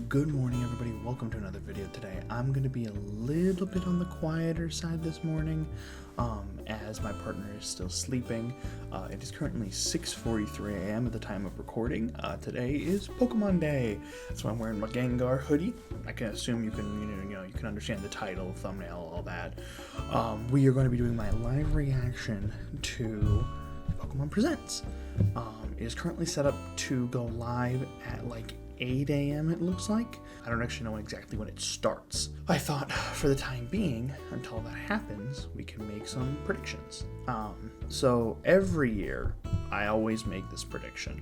Good morning, everybody. Welcome to another video today. I'm going to be a little bit on the quieter side this morning, as my partner is still sleeping. It is currently 6:43 a.m. at the time of recording. Today is Pokemon Day. That's why I'm wearing my Gengar hoodie. I can assume you can understand the title, thumbnail, all that. We are going to be doing my live reaction to Pokemon Presents. It is currently set up to go live at like 8 a.m. it looks like. I don't actually know exactly when it starts. I thought for the time being, until that happens, we can make some predictions. So every year, I always make this prediction,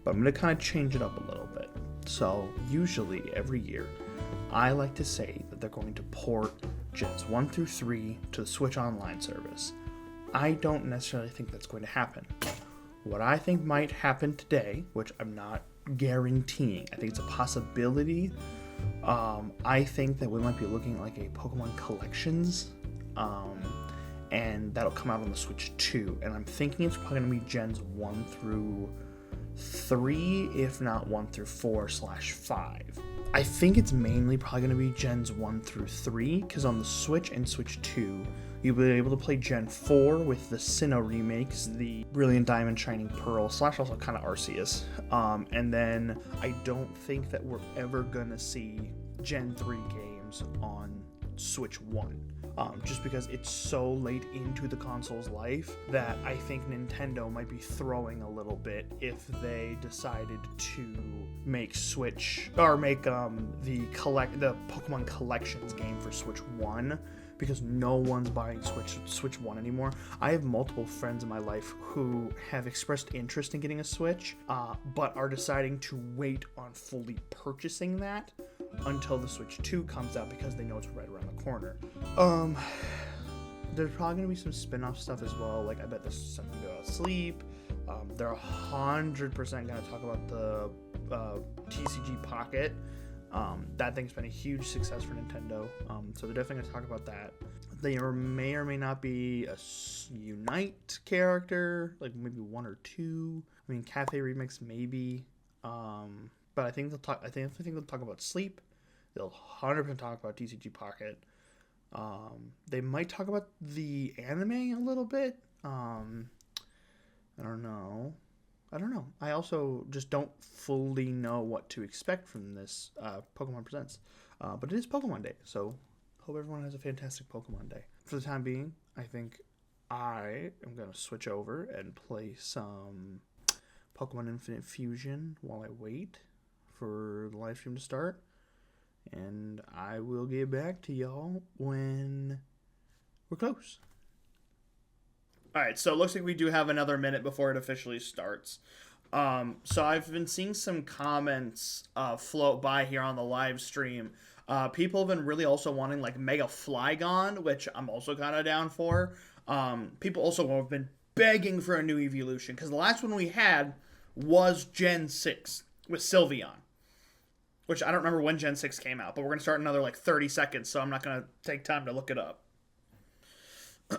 but I'm going to kind of change it up a little bit. So usually every year, I like to say that they're going to port Gens 1 through 3 to the Switch Online service. I don't necessarily think that's going to happen. What I think might happen today, which I'm not guaranteeing, I think it's a possibility. I think that we might be looking at like a Pokemon Collections, and that'll come out on the Switch 2. And I'm thinking it's probably going to be Gens 1 through 3, if not 1 through 4/5. I think it's mainly probably going to be Gens 1 through 3, because on the Switch and Switch 2, you'll be able to play Gen 4 with the Sinnoh remakes, the Brilliant Diamond, Shining Pearl, / also kind of Arceus. And then I don't think that we're ever going to see Gen 3 games on Switch 1. Just because it's so late into the console's life that I think Nintendo might be throwing a little bit if they decided to make Switch, or make the Pokemon Collections game for Switch 1, because no one's buying Switch 1 anymore. I have multiple friends in my life who have expressed interest in getting a Switch, but are deciding to wait on fully purchasing that until the Switch 2 comes out, because they know it's right around the corner. There's probably going to be some spin-off stuff as well. Like, I bet there's something about sleep. They're 100% going to talk about the TCG Pocket. That thing's been a huge success for Nintendo, so they're definitely going to talk about that. There may or may not be a Unite character, like maybe 1 or 2. I mean, Cafe Remix maybe, but I think they'll talk. I think they'll talk about sleep. They'll 100% talk about TCG Pocket. They might talk about the anime a little bit. I don't know. I also just don't fully know what to expect from this Pokemon Presents. But it is Pokemon Day, so hope everyone has a fantastic Pokemon Day. For the time being, I think I am going to switch over and play some Pokemon Infinite Fusion while I wait for the live stream to start. And I will get back to y'all when we're close. Alright, so it looks like we do have another minute before it officially starts. So I've been seeing some comments float by here on the live stream. People have been really also wanting like Mega Flygon, which I'm also kind of down for. People also have been begging for a new evolution, because the last one we had was Gen 6 with Sylveon, which I don't remember when Gen 6 came out, but we're going to start in another like 30 seconds, so I'm not going to take time to look it up.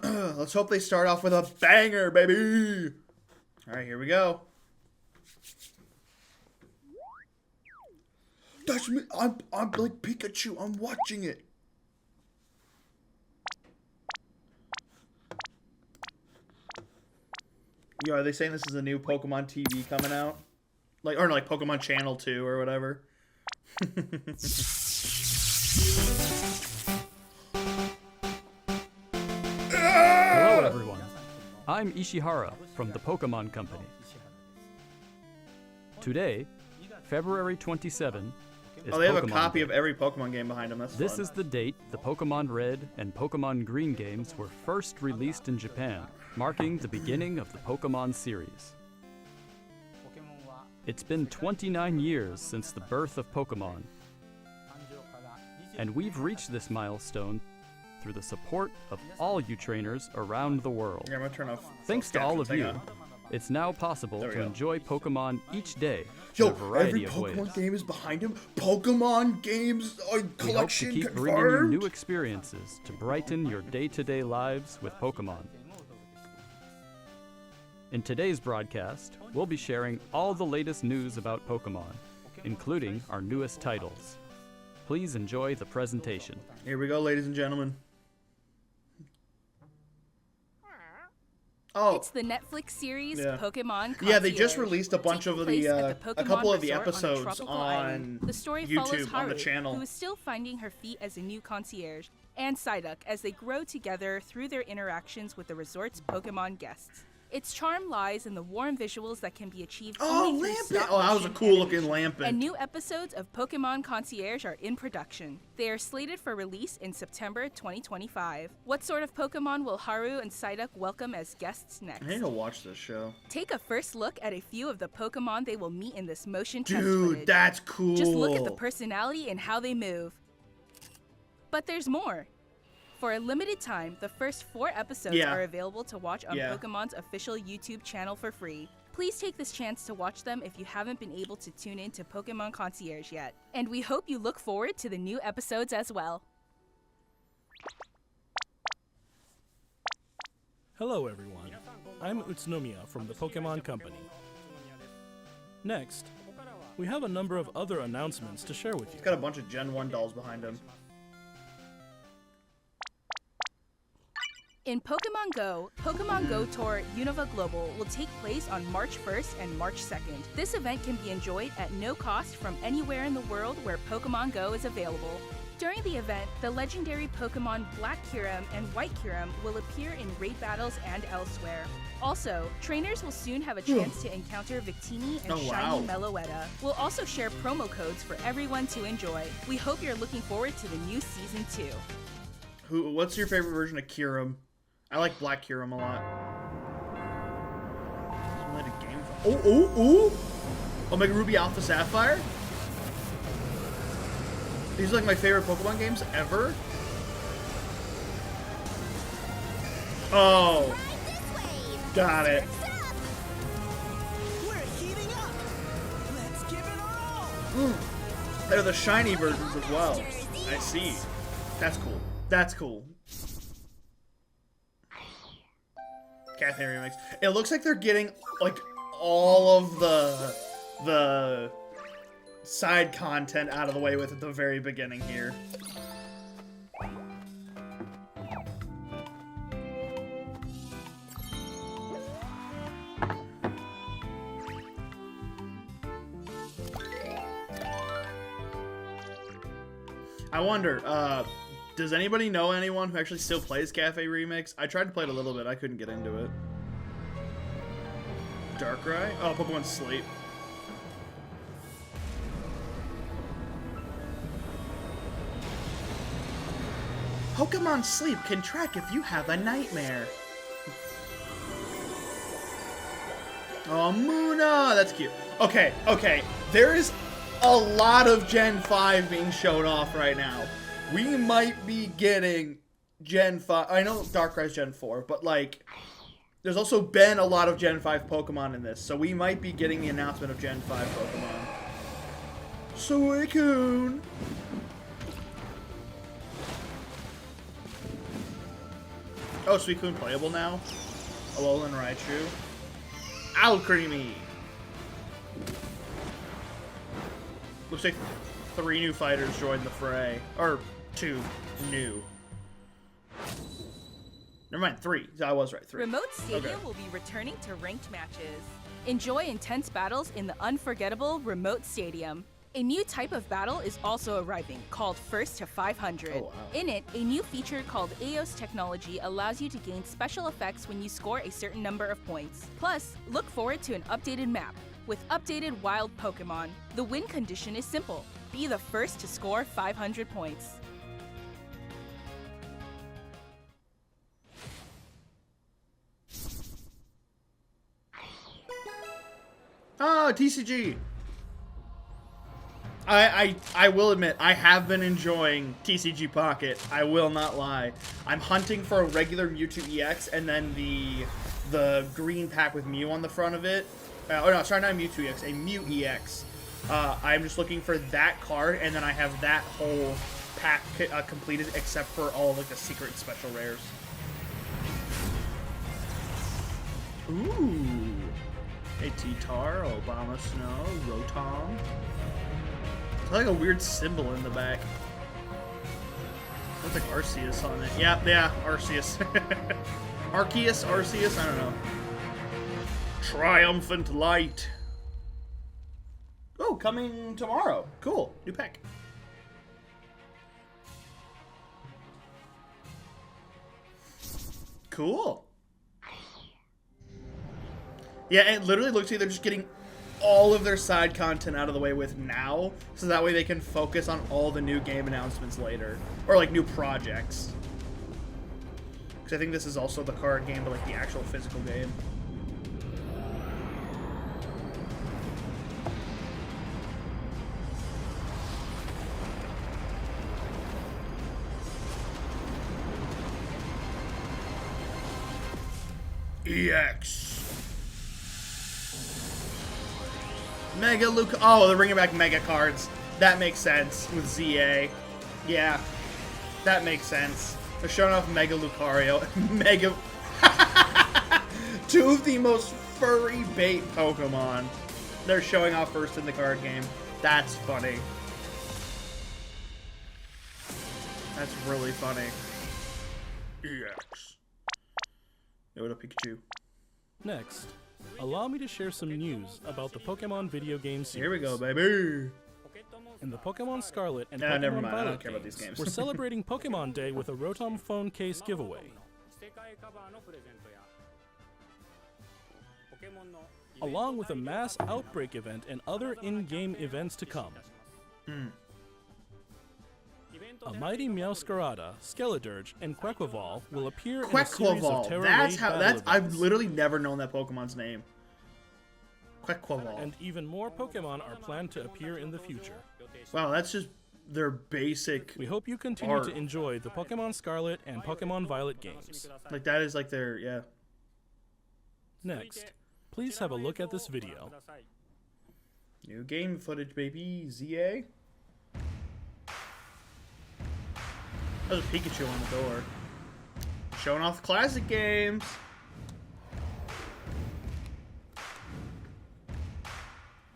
Let's hope they start off with a banger, baby. All right, here we go. That's me. I'm like Pikachu. I'm watching it. Yo, are they saying this is a new Pokemon TV coming out? Like, or like Pokemon Channel 2 or whatever? Hello everyone, I'm Ishihara from the Pokemon Company. Today, February 27, is they have Pokemon a copy Day. of every Pokemon game behind them. That's This fun. is the date the Pokemon Red and Pokemon Green games were first released in Japan, marking the beginning of the Pokemon series. It's been 29 years since the birth of Pokemon, and we've reached this milestone through the support of all you trainers around the world. Yeah, I'm gonna turn off. Thanks to all of you, it's now possible to enjoy Pokemon each day in a variety of ways. Pokemon game is behind him. Pokemon games collection We hope to keep bringing you new experiences to brighten your day-to-day lives with Pokemon. In today's broadcast, we'll be sharing all the latest news about Pokemon, including our newest titles. Please enjoy the presentation. Here we go, ladies and gentlemen. Oh, It's the Netflix series yeah. Pokemon Concierge. Yeah, they just released a bunch of Taking the place at the a couple of the Pokemon Resort on a episodes tropical on island. The story follows YouTube on the Haru, channel. who is still finding her feet as a new concierge, and Psyduck as they grow together through their interactions with the resort's Pokemon guests. Its charm lies in the warm visuals that can be achieved Oh, only through Lampent! stop Oh, that was a motion cool looking animation. Lampent. And new episodes of Pokemon Concierge are in production. They are slated for release in September 2025. What sort of Pokemon will Haru and Psyduck welcome as guests next? I need to watch this show. Take a first look at a few of the Pokemon they will meet in this motion test Dude, footage. that's cool. Just look at the personality and how they move. But there's more. For a limited time, the first 4 episodes Yeah. are available to watch on Yeah. Pokemon's official YouTube channel for free. Please take this chance to watch them if you haven't been able to tune in to Pokemon Concierge yet. And we hope you look forward to the new episodes as well. Hello everyone, I'm Utsunomiya from the Pokemon Company. Next, we have a number of other announcements to share with you. He's got a bunch of Gen 1 dolls behind him. In Pokemon Go Tour Unova Global will take place on March 1st and March 2nd. This event can be enjoyed at no cost from anywhere in the world where Pokemon Go is available. During the event, the legendary Pokemon Black Kyurem and White Kyurem will appear in raid battles and elsewhere. Also, trainers will soon have a chance to encounter Victini and Oh, Shiny wow. Meloetta. We'll also share promo codes for everyone to enjoy. We hope you're looking forward to the new Season 2. What's your favorite version of Kyurem? I like Black Kyurem a lot. Simulated game. Oh! Omega Ruby Alpha Sapphire? These are like my favorite Pokemon games ever. Oh. Got it. We're heating up. Let's give it our all. They're the shiny versions as well. I see. That's cool. That's cool. Cafe Remix. It looks like they're getting like all of the side content out of the way with at the very beginning here. I wonder, does anybody know anyone who actually still plays Cafe Remix? I tried to play it a little bit, I couldn't get into it. Darkrai? Oh, Pokemon Sleep. Pokemon Sleep can track if you have a nightmare. Oh, Muna! That's cute. Okay. There is a lot of Gen 5 being shown off right now. We might be getting Gen 5. I know Darkrai's Gen 4, but like, there's also been a lot of Gen 5 Pokemon in this, so we might be getting the announcement of Gen 5 Pokemon. Suicune! Oh, Suicune playable now? Alolan Raichu. Alcremie! Looks like 3 new fighters joined the fray. Or 2 new. Never mind, 3. I was right, 3. Remote Stadium Okay. will be returning to ranked matches. Enjoy intense battles in the unforgettable Remote Stadium. A new type of battle is also arriving, called First to 500. Oh, wow. In it, a new feature called Eos technology allows you to gain special effects when you score a certain number of points. Plus, look forward to an updated map with updated wild Pokemon. The win condition is simple. Be the first to score 500 points. Ah, TCG! I will admit, I have been enjoying TCG Pocket. I will not lie. I'm hunting for a regular Mewtwo EX and then the green pack with Mew on the front of it. Oh no, sorry, not a Mewtwo EX, a Mew EX. I'm just looking for that card, and then I have that whole pack completed, except for all of, like, the secret and special rares. Ooh. A T-Tar, Obama Snow, Rotom. It's like a weird symbol in the back. Looks like Arceus on it. Yeah, Arceus. Arceus, I don't know. Triumphant Light. Oh, coming tomorrow. Cool. New pack. Cool. Yeah, it literally looks like they're just getting all of their side content out of the way with now, so that way they can focus on all the new game announcements later. Or, like, new projects. Because I think this is also the card game, but, like, the actual physical game. EX. Mega Luke. Oh, they're bringing back Mega cards. That makes sense with ZA. Yeah, that makes sense. They're showing off Mega Lucario. Mega. Two of the most furry bait Pokemon. They're showing off first in the card game. That's funny. That's really funny. EX. Yoda Pikachu. Next, allow me to share some news about the Pokemon video game series. Here we go, baby. In the Pokemon Scarlet and Nah, Pokemon never mind. I Violet don't care about these games. we're celebrating Pokemon Day with a Rotom phone case giveaway. Along with a mass outbreak event and other in-game events to come. A mighty Meowscarada, Skeledirge, and Quaquaval will appear in a series of Terra That's Raid how. battle That's. I've events. literally never known that Pokemon's name. Quaquaval. And even more Pokemon are planned to appear in the future. Wow, that's just their basic. We hope you continue art. to enjoy the Pokemon Scarlet and Pokemon Violet games. Like that is like their yeah. Next, please have a look at this video. New game footage, baby. ZA. There's a Pikachu on the door. Showing off classic games.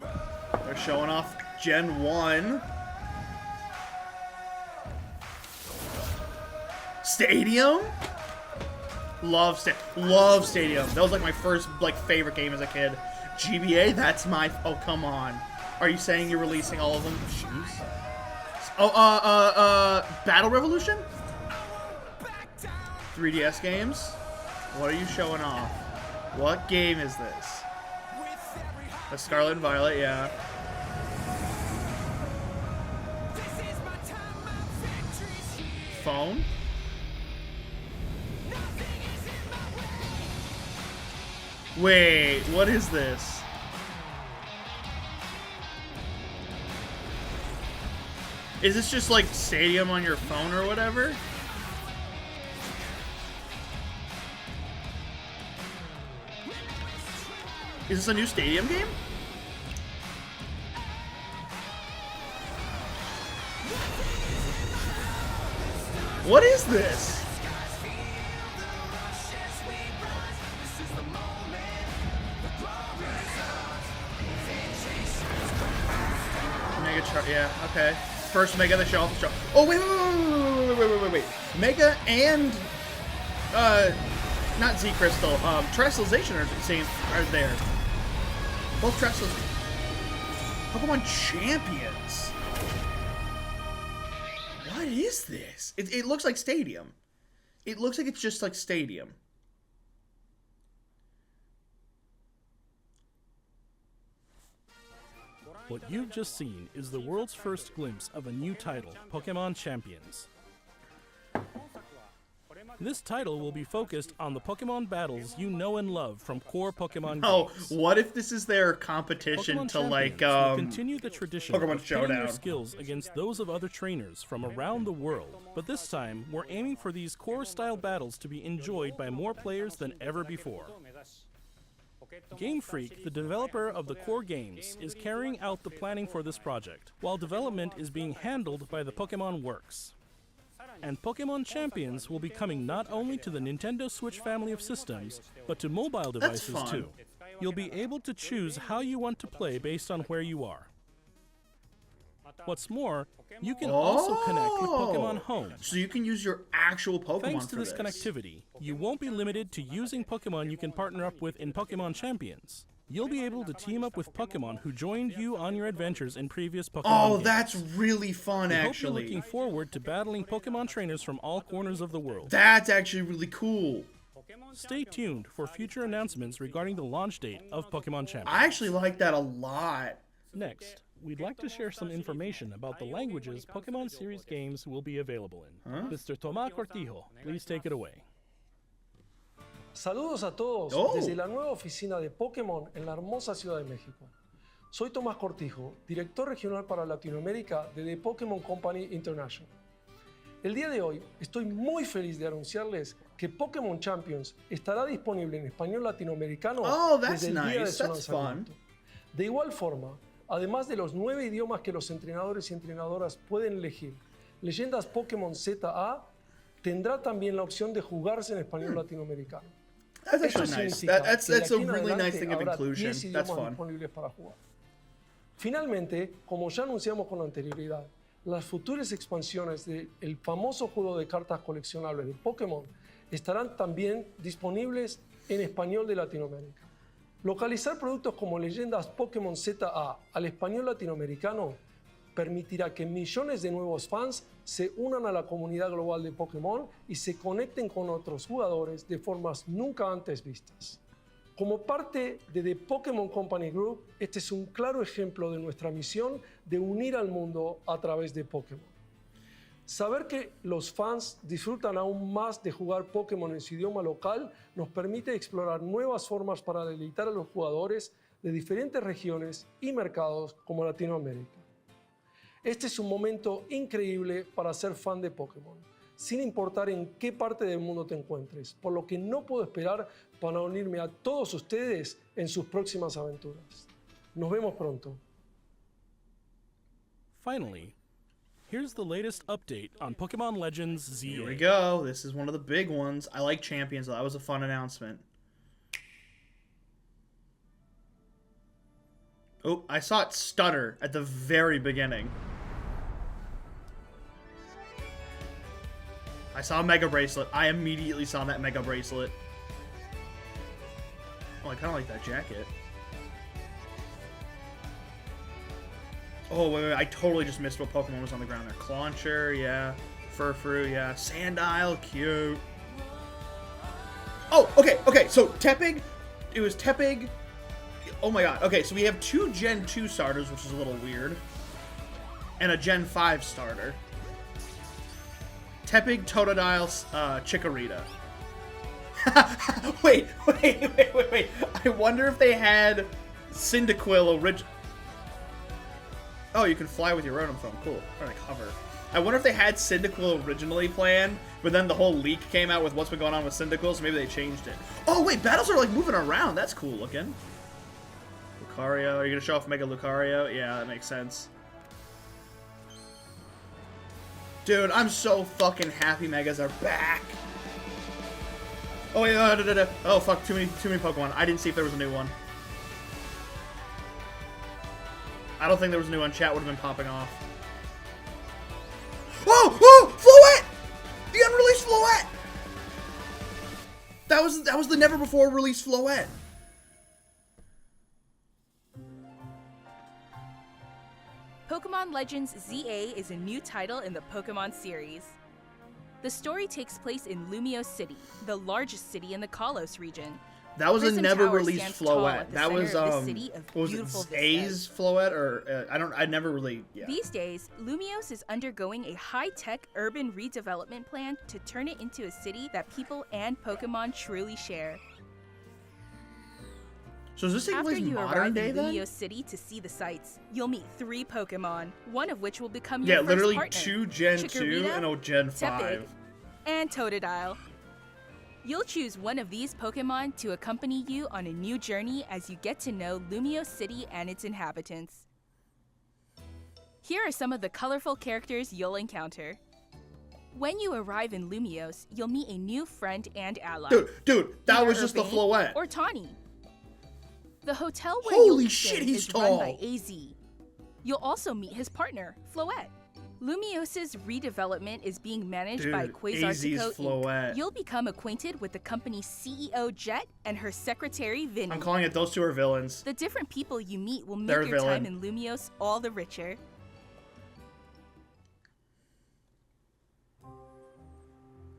They're showing off Gen 1. Stadium? Love Stadium. That was like my first favorite game as a kid. GBA, that's my... Oh, come on. Are you saying you're releasing all of them? Jeez. Oh, Battle Revolution? 3DS games? What are you showing off? What game is this? The Scarlet and Violet, yeah. Phone? Wait, what is this? Is this just like Stadium on your phone or whatever? Is this a new Stadium game? What is this? Mega Char, yeah, okay. First Mega the show. Oh wait. Mega and not Z Crystal. Terrestrialization are there. Both Terrestrialization. Pokemon Champions. What is this? It looks like Stadium. It looks like it's just like Stadium. What you've just seen is the world's first glimpse of a new title, Pokemon Champions. This title will be focused on the Pokemon battles you know and love from core Pokemon Oh, games. what if this is their competition Pokemon to like Champions will continue the tradition Pokemon of pitting their Showdown. skills against those of other trainers from around the world. But this time, we're aiming for these core-style battles to be enjoyed by more players than ever before. Game Freak, the developer of the core games, is carrying out the planning for this project, while development is being handled by the Pokemon Works. And Pokemon Champions will be coming not only to the Nintendo Switch family of systems, but to mobile devices fun. too. You'll be able to choose how you want to play based on where you are. What's more, you can also connect with Pokemon Home. So you can use your actual Pokemon Thanks to for this connectivity, you won't be limited to using Pokemon you can partner up with in Pokemon Champions. You'll be able to team up with Pokemon who joined you on your adventures in previous Pokemon Oh, games. that's really fun, We hope actually. you're looking forward to battling Pokemon trainers from all corners of the world. That's actually really cool. Stay tuned for future announcements regarding the launch date of Pokemon Champions. I actually like that a lot. Next, we'd like to share some information about the languages Pokemon series games will be available in. Mr. Tomás Cortijo, please take it away. Saludos a todos Oh. desde la nueva oficina de Pokémon en la hermosa Ciudad de México. Soy Tomás Cortijo, director regional para Latinoamérica de The Pokémon Company International. El día de hoy estoy muy feliz de anunciarles que Pokémon Champions estará disponible en español latinoamericano Oh, that's desde el día de nice. su That's fun. lanzamiento. De igual forma, además de los 9 idiomas que los entrenadores y entrenadoras pueden elegir, Leyendas Pokémon ZA tendrá también la opción de jugarse en español latinoamericano. That's Esto actually nice. significa That's que de a aquí en really nice adelante thing of habrá inclusion. 10 That's idiomas fun. disponibles para jugar. Finalmente, como ya anunciamos con anterioridad, las futuras expansiones del famoso juego de cartas coleccionables de Pokémon estarán también disponibles en español de Latinoamérica. Localizar productos como Leyendas Pokémon ZA al español latinoamericano permitirá que millones de nuevos fans se unan a la comunidad global de Pokémon y se conecten con otros jugadores de formas nunca antes vistas. Como parte de The Pokémon Company Group, este es un claro ejemplo de nuestra misión de unir al mundo a través de Pokémon. Saber que los fans disfrutan aún más de jugar Pokémon en su idioma local nos permite explorar nuevas formas para deleitar a los jugadores de diferentes regiones y mercados como Latinoamérica. Este es un momento increíble para ser fan de Pokémon, sin importar en qué parte del mundo te encuentres, por lo que no puedo esperar para unirme a todos ustedes en sus próximas aventuras. Nos vemos pronto. Finally, here's the latest update on Pokemon Legends ZA. Here we go. This is one of the big ones. I like Champions, though. That was a fun announcement. Oh, I saw it stutter at the very beginning. I saw a Mega Bracelet. I immediately saw that Mega Bracelet. Oh, I kind of like that jacket. Oh, wait, I totally just missed what Pokemon was on the ground there. Clauncher, yeah. Furfrou, yeah. Sandile, cute. Oh, okay, so Tepig, it was Tepig. Oh my god, okay, so we have 2 Gen 2 starters, which is a little weird. And a Gen 5 starter. Tepig, Totodile, Chikorita. wait. I wonder if they had Cyndaquil original. Oh, you can fly with your Rotom Foam. Cool. Or like hover. I wonder if they had Cyndaquil originally planned, but then the whole leak came out with what's been going on with Cyndaquil, so maybe they changed it. Oh, wait, battles are like moving around. That's cool looking. Lucario. Are you going to show off Mega Lucario? Yeah, that makes sense. Dude, I'm so fucking happy Megas are back. Oh, wait, oh, fuck, too many Pokemon. I didn't see if there was a new one. I don't think there was a new one. Chat would have been popping off. Oh, Floette! The unreleased Floette! That was the never before released Floette. Pokemon Legends ZA is a new title in the Pokemon series. The story takes place in Lumiose City, the largest city in the Kalos region. That was a Prism never Tower released stands tall Floette. at the That was center of this city of what was beautiful it A's vistas. Floette or I never really These days, Lumiose is undergoing a high-tech urban redevelopment plan to turn it into a city that people and Pokemon truly share. So is this taking After place you modern arrive day in then? Lumiose City to see the sights, you'll meet 3 Pokemon, one of which will become your Yeah, first literally partner, 2 Gen 2 Chikorita, and a Gen Tepig, 5. and Totodile. You'll choose one of these Pokemon to accompany you on a new journey as you get to know Lumiose City and its inhabitants. Here are some of the colorful characters you'll encounter. When you arrive in Lumiose, you'll meet a new friend and ally. Dude, that Either was just the Urbane Floette. or Tawny. The hotel where Holy you'll be shit, staying he's is run by tall. AZ. You'll also meet his partner, Floette. Lumios's redevelopment is being managed by Dude, Quasartico AZ's Floette. Inc. You'll become acquainted with the company's CEO, Jet, and her secretary, Vinny. I'm calling it those two are villains. The different people you meet will make They're a your time villain. in Lumios all the richer.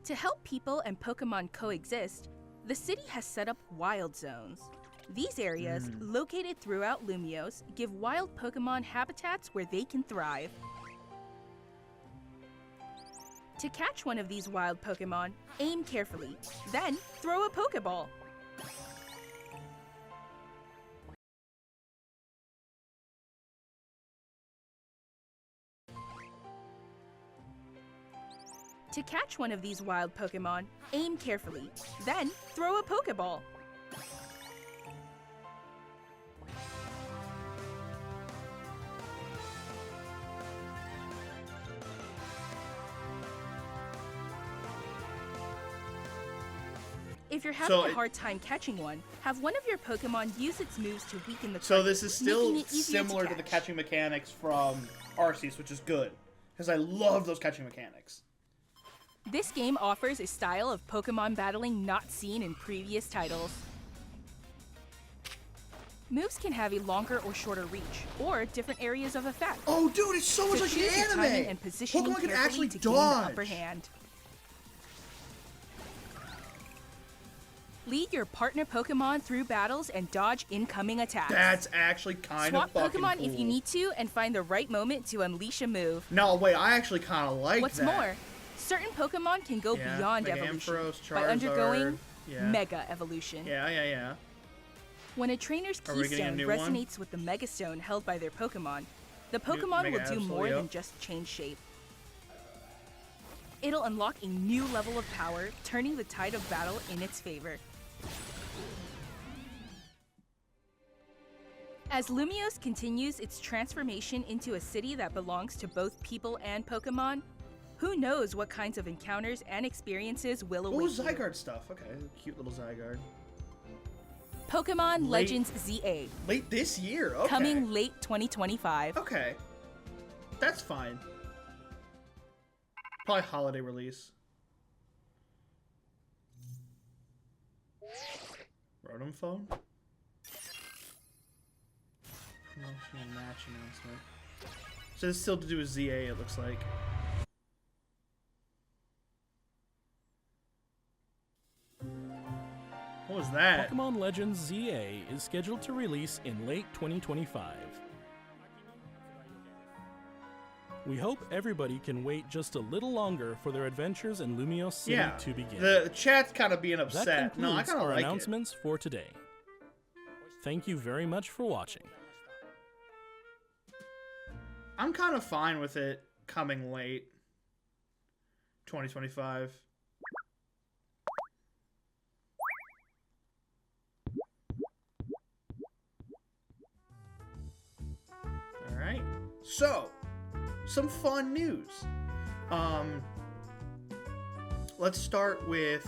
To help people and Pokemon coexist, the city has set up wild zones. These areas, located throughout Lumios, give wild Pokemon habitats where they can thrive. To catch one of these wild Pokemon, aim carefully, then throw a Pokeball. To catch one of these wild Pokemon, aim carefully, then throw a Pokeball. If you're having So a hard time catching one, have one of your Pokemon use its moves to weaken the So target, this is still making it easier similar to the catch. catching mechanics from Arceus, which is good. Because I love those catching mechanics. This game offers a style of Pokemon battling not seen in previous titles. Moves can have a longer or shorter reach, or different areas of effect. Oh, dude, it's so much So like choose your timing anime! and positioning Pokemon can carefully actually to gain dodge! the upper hand. Lead your partner Pokemon through battles and dodge incoming attacks. That's actually kind Swap of fucking Pokemon cool. if you need to and find the right moment to unleash a move. No, wait, I actually kind of like What's that. more, certain Pokemon can go Yeah, beyond Mega evolution Ampharos, by Charizard, undergoing yeah. Mega Evolution. Yeah. When a trainer's Are we getting a keystone new one? resonates with the Mega Stone held by their Pokemon, the Pokemon Mega will do more Absol, than yep. just change shape. It'll unlock a new level of power, turning the tide of battle in its favor. As Lumios continues its transformation into a city that belongs to both people and Pokemon, who knows what kinds of encounters and experiences will Oh, await you. Zygarde stuff. Okay, cute little Zygarde. Pokemon Late- Legends ZA, Late this year, okay. coming late 2025. Okay. That's fine. Probably holiday release. Rotom phone? Promotional match announcement. So it's still to do with ZA, it looks like. What was that? Pokemon Legends ZA is scheduled to release in late 2025. We hope everybody can wait just a little longer for their adventures in Lumios City Yeah, to begin. the chat's kind of being That upset. No, I concludes kind of our like it. announcements for today. Thank you very much for watching. I'm kind of fine with it coming late 2025. All right. So, some fun news. Let's start with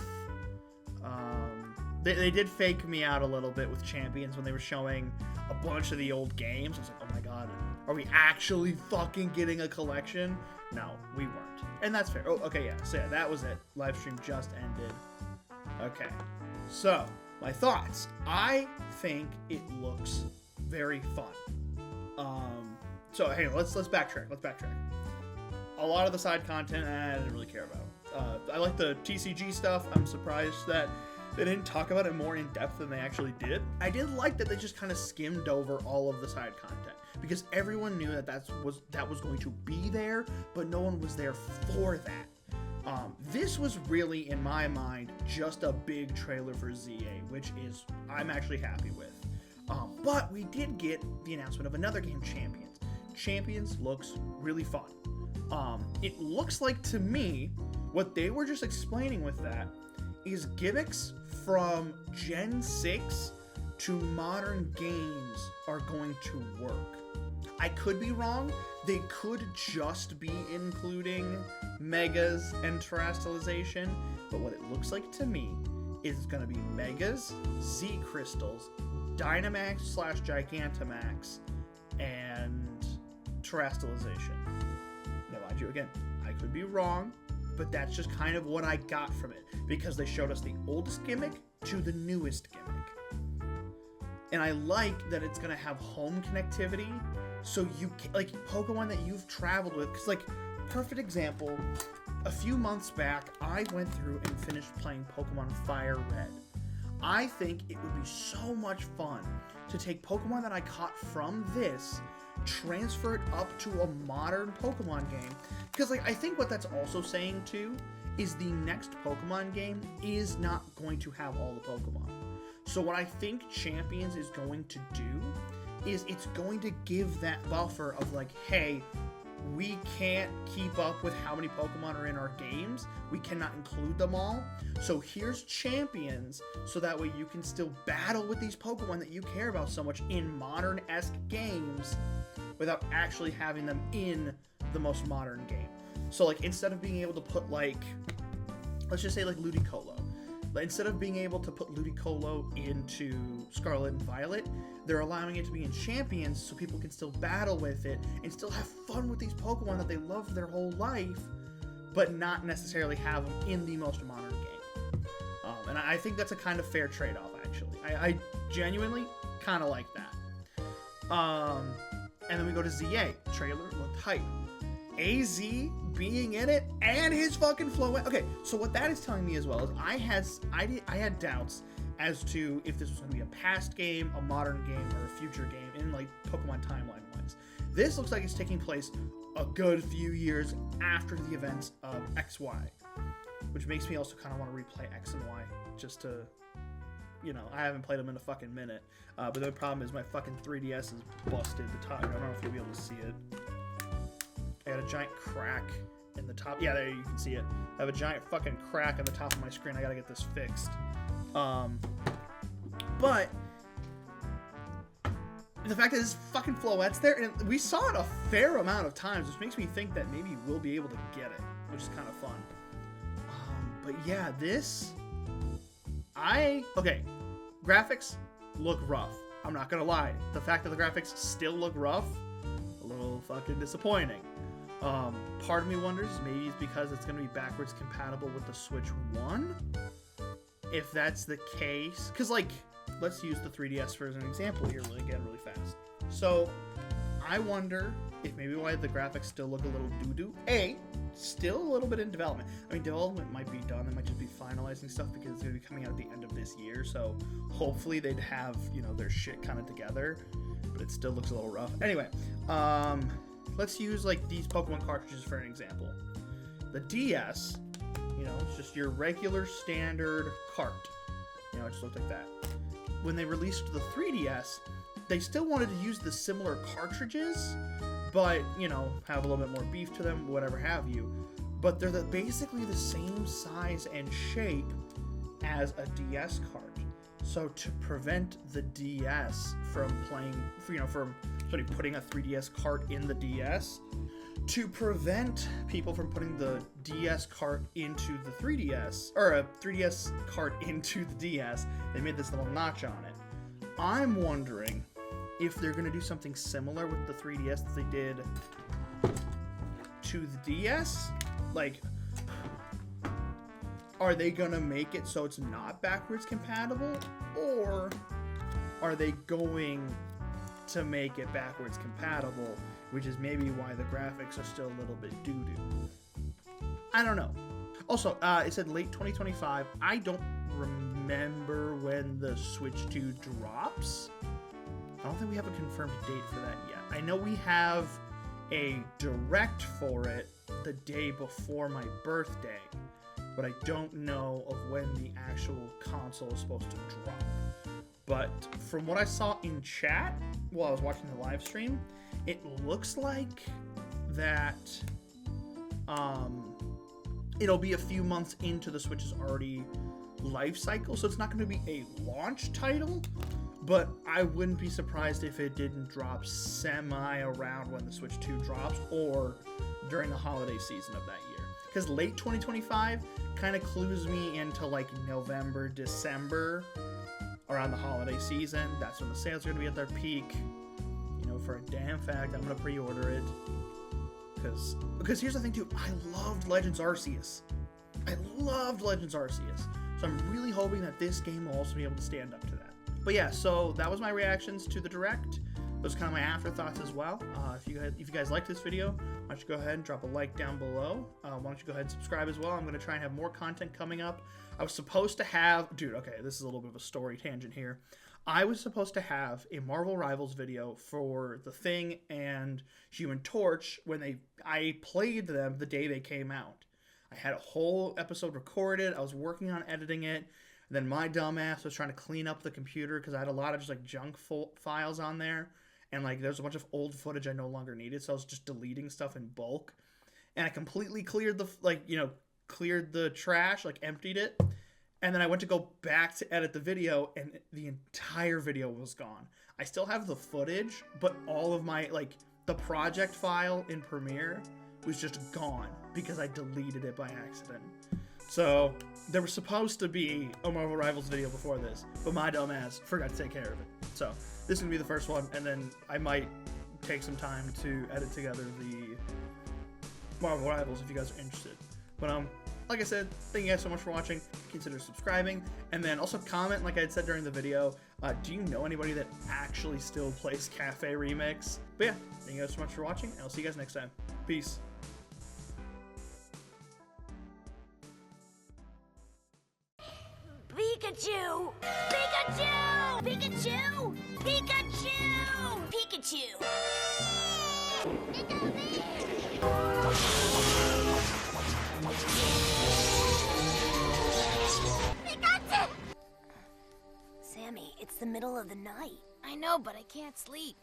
they did fake me out a little bit with Champions when they were showing a bunch of the old games. I was like, oh my god, are we actually fucking getting a collection? No, we weren't. And that's fair. Oh, okay, yeah. So yeah, that was it. Live stream just ended. Okay. So, my thoughts. I think it looks very fun. So hey, let's backtrack. Let's backtrack. A lot of the side content I didn't really care about. I like the TCG stuff. I'm surprised that they didn't talk about it more in depth than they actually did. I did like that they just kind of skimmed over all of the side content because everyone knew that that was going to be there, but no one was there for that. This was really, in my mind, just a big trailer for ZA, which is I'm actually happy with. But we did get the announcement of another game, Champions. Champions looks really fun. It looks like to me what they were just explaining with that is gimmicks from Gen 6 to modern games are going to work. I could be wrong. They could just be including Megas and Terrestrialization, but what it looks like to me is it's going to be Megas, Z Crystals, Dynamax / Gigantamax, and terrestrialization. Now, mind you, again, I could be wrong, but that's just kind of what I got from it, because they showed us the oldest gimmick to the newest gimmick. And I like that it's going to have home connectivity, so you can, like, Pokemon that you've traveled with, because, like, perfect example, a few months back, I went through and finished playing Pokemon Fire Red. I think it would be so much fun to take Pokemon that I caught from this, transfer it up to a modern Pokemon game, because, like, I think what that's also saying too is the next Pokemon game is not going to have all the Pokemon. So what I think Champions is going to do is it's going to give that buffer of, like, hey, we can't keep up with how many Pokemon are in our games. We cannot include them all. So here's Champions, so that way you can still battle with these Pokemon that you care about so much in modern-esque games without actually having them in the most modern game. So, like, instead of being able to put, like, let's just say, like, Ludicolo. Instead of being able to put Ludicolo into Scarlet and Violet, they're allowing it to be in Champions so people can still battle with it and still have fun with these Pokemon that they love their whole life, but not necessarily have them in the most modern game. And I think that's a kind of fair trade-off, actually. I genuinely kind of like that. And then we go to ZA. Trailer looked hype. AZ being in it and his fucking flow. Okay, so what that is telling me as well is I had doubts as to if this was going to be a past game, a modern game, or a future game in, like, Pokemon timeline wise. This looks like it's taking place a good few years after the events of XY, which makes me also kind of want to replay X and Y just to, you know, I haven't played them in a fucking minute. But the problem is my fucking 3DS is busted. The top, I don't know if you'll be able to see it. I got a giant crack in the top. Yeah, there you can see it. I have a giant fucking crack on the top of my screen. I gotta get this fixed. But the fact that this fucking Floette's there, and we saw it a fair amount of times, which makes me think that maybe we'll be able to get it, which is kind of fun. But yeah, this, okay, graphics look rough. I'm not gonna lie. The fact that the graphics still look rough, a little fucking disappointing. Part of me wonders maybe it's because it's going to be backwards compatible with the Switch 1. If that's the case, because, like, let's use the 3DS for as an example here really fast. So I wonder if maybe why the graphics still look a little doo-doo. Still a little bit in development. I mean, development might be done. They might just be finalizing stuff because it's going to be coming out at the end of this year. So hopefully they'd have, you know, their shit kind of together. But it still looks a little rough. Anyway, let's use, like, these Pokemon cartridges for an example. The DS, you know, it's just your regular standard cart. You know, it just looked like that. When they released the 3DS, they still wanted to use the similar cartridges, but, you know, have a little bit more beef to them, whatever have you. But they're basically the same size and shape as a DS cart. So to prevent the DS from playing, you know, from somebody putting a 3DS cart in the DS, to prevent people from putting the DS cart into the 3DS, or a 3DS cart into the DS, they made this little notch on it. I'm wondering if they're going to do something similar with the 3DS that they did to the DS. Like, are they going to make it so it's not backwards compatible, or are they going to make it backwards compatible, which is maybe why the graphics are still a little bit doo-doo? I don't know. Also, it said late 2025. I don't remember when the Switch 2 drops. I don't think we have a confirmed date for that yet. I know we have a direct for it the day before my birthday, but I don't know of when the actual console is supposed to drop. But from what I saw in chat while I was watching the live stream, it looks like that it'll be a few months into the Switch's already life cycle, so it's not going to be a launch title, but I wouldn't be surprised if it didn't drop semi around when the Switch 2 drops or during the holiday season of that year. Because late 2025 kind of clues me into, like, November, December, around the holiday season. That's when the sales are going to be at their peak. You know, for a damn fact I'm gonna pre-order it. Because here's the thing too, I loved Legends Arceus. I loved Legends Arceus. So I'm really hoping that this game will also be able to stand up to that. But yeah, so that was my reactions to the Direct. Those are kind of my afterthoughts as well. If you guys like this video, why don't you go ahead and drop a like down below. Why don't you go ahead and subscribe as well. I'm going to try and have more content coming up. I was supposed to have... Dude, okay, this is a little bit of a story tangent here. I was supposed to have a Marvel Rivals video for The Thing and Human Torch when I played them the day they came out. I had a whole episode recorded. I was working on editing it. And then my dumbass was trying to clean up the computer because I had a lot of just like junk files on there. And like there's a bunch of old footage I no longer needed. So I was just deleting stuff in bulk. And I completely cleared cleared the trash, like emptied it. And then I went to go back to edit the video and the entire video was gone. I still have the footage, but all of my, like, the project file in Premiere was just gone because I deleted it by accident. So there was supposed to be a Marvel Rivals video before this, but my dumb ass forgot to take care of it. So this is gonna be the first one, and then I might take some time to edit together the Marvel Rivals if you guys are interested. But like I said, thank you guys so much for watching. Consider subscribing, and then also comment, like I had said during the video, do you know anybody that actually still plays Cafe Remix? But yeah, thank you guys so much for watching, and I'll see you guys next time. Peace. Pikachu! Pikachu! Pikachu! Pikachu! Pikachu! Pikachu! Sammy, it's the middle of the night. I know, but I can't sleep.